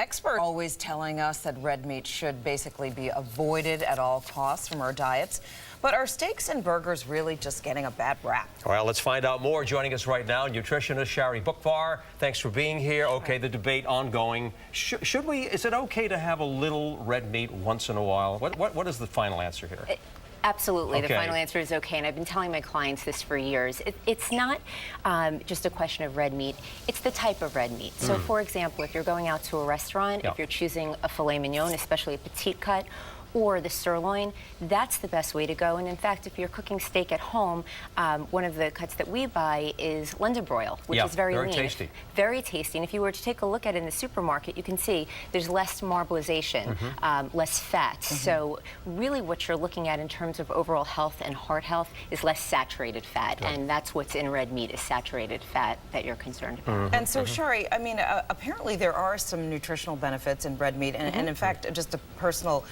Experts always telling us that red meat should basically be avoided at all costs from our diets. But are steaks and burgers really just getting a bad rap? Well, let's find out more. Joining us right now, nutritionist Shari Boockvar. Thanks for being here. Okay, the debate ongoing. Is it okay to have a little red meat once in a while? What is the final answer here? Absolutely. Okay. The final answer is okay, and I've been telling my clients this for years. It's not just a question of red meat, it's the type of red meat. So for example, if you're going out to a restaurant, if you're choosing a filet mignon, especially a petite cut, or the sirloin, that's the best way to go. And in fact, if you're cooking steak at home, one of the cuts that we buy is London broil, which is very lean. tasty. Very tasty. And if you were to take a look at it in the supermarket, you can see there's less marbleization, less fat. So really what you're looking at in terms of overall health and heart health is less saturated fat. And that's what's in red meat, is saturated fat that you're concerned about. And so, Shari, I mean, apparently there are some nutritional benefits in red meat. And in fact, just a personal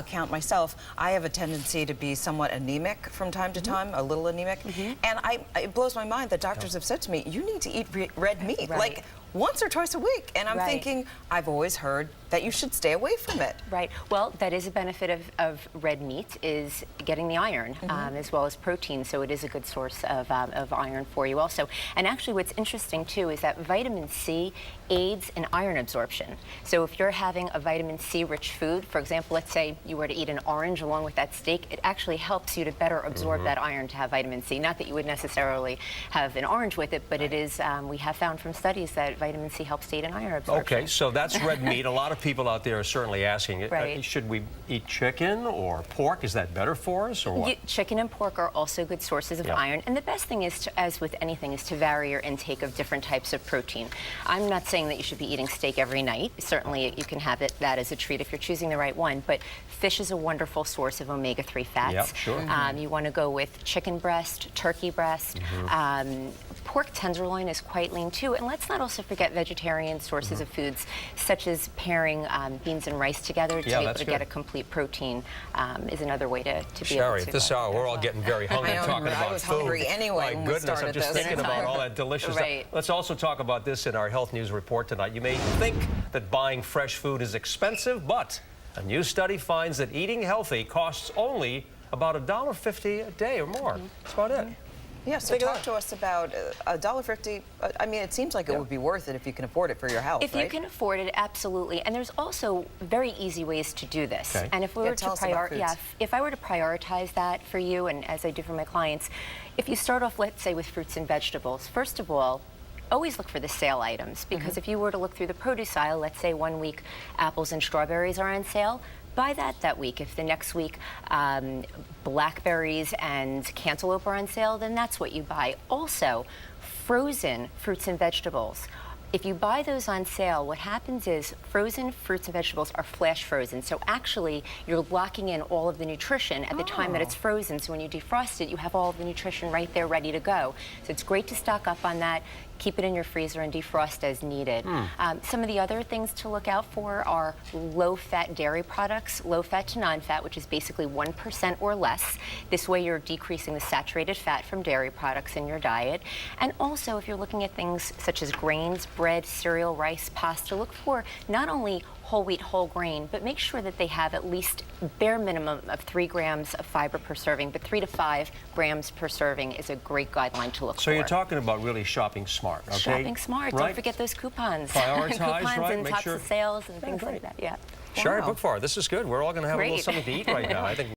account myself, I have a tendency to be somewhat anemic from time to time, a little anemic. And it blows my mind that doctors have said to me, you need to eat red meat like once or twice a week. And I'm thinking, I've always heard that you should stay away from it. Right. Well, that is a benefit of red meat, is getting the iron as well as protein. So it is a good source of iron for you also. And actually what's interesting too is that vitamin C aids in iron absorption. So if you're having a vitamin C rich food, for example, let's say you were to eat an orange along with that steak, it actually helps you to better absorb that iron to have vitamin C. Not that you would necessarily have an orange with it, but it is, we have found from studies that vitamin C helps to aid in iron absorption. Okay, so that's red meat. A lot of people out there are certainly asking, should we eat chicken or pork? Is that better for us, or what? Chicken and pork are also good sources of iron. And the best thing is, as with anything, is to vary your intake of different types of protein. I'm not saying that you should be eating steak every night. Certainly you can have that as a treat if you're choosing the right one. But fish is a wonderful source of omega-3 fats. You want to go with chicken breast, turkey breast. Pork tenderloin is quite lean too. And let's not also forget vegetarian sources of foods, such as pairing beans and rice together to be able to get a complete protein is another way to be able to. Shari, at this hour, we're all getting very hungry talking about food. I was hungry anyway. My goodness, I'm just thinking about all that delicious stuff. Let's also talk about this in our health news report tonight. You may think that buying fresh food is expensive, but a new study finds that eating healthy costs only about $1.50 a day or more. That's about it. Yeah, so talk to us about $1.50. I mean, it seems like it would be worth it if you can afford it for your health, If you can afford it, absolutely. And there's also very easy ways to do this. And if we were to if I were to prioritize that for you, and as I do for my clients, if you start off, let's say, with fruits and vegetables, first of all, always look for the sale items, because if you were to look through the produce aisle, let's say one week apples and strawberries are on sale, buy that week. If the next week blackberries and cantaloupe are on sale, then that's what you buy. Also, frozen fruits and vegetables. If you buy those on sale, what happens is frozen fruits and vegetables are flash frozen. So actually, you're locking in all of the nutrition at the time that it's frozen. So when you defrost it, you have all of the nutrition right there ready to go. So it's great to stock up on that. Keep it in your freezer and defrost as needed. Some of the other things to look out for are low-fat dairy products, low-fat to non-fat, which is basically 1% or less. This way you're decreasing the saturated fat from dairy products in your diet. And also, if you're looking at things such as grains, bread, cereal, rice, pasta, look for not only whole wheat, whole grain, but make sure that they have at least bare minimum of 3 grams of fiber per serving, but 3 to 5 grams per serving is a great guideline to look for. So you're talking about really shopping smart, okay? Shopping smart. Don't forget those coupons. Prioritize, coupons and make tops sure. of sales and things like that. Shari Boockvar, this is good. We're all going to have a little something to eat right now. I think.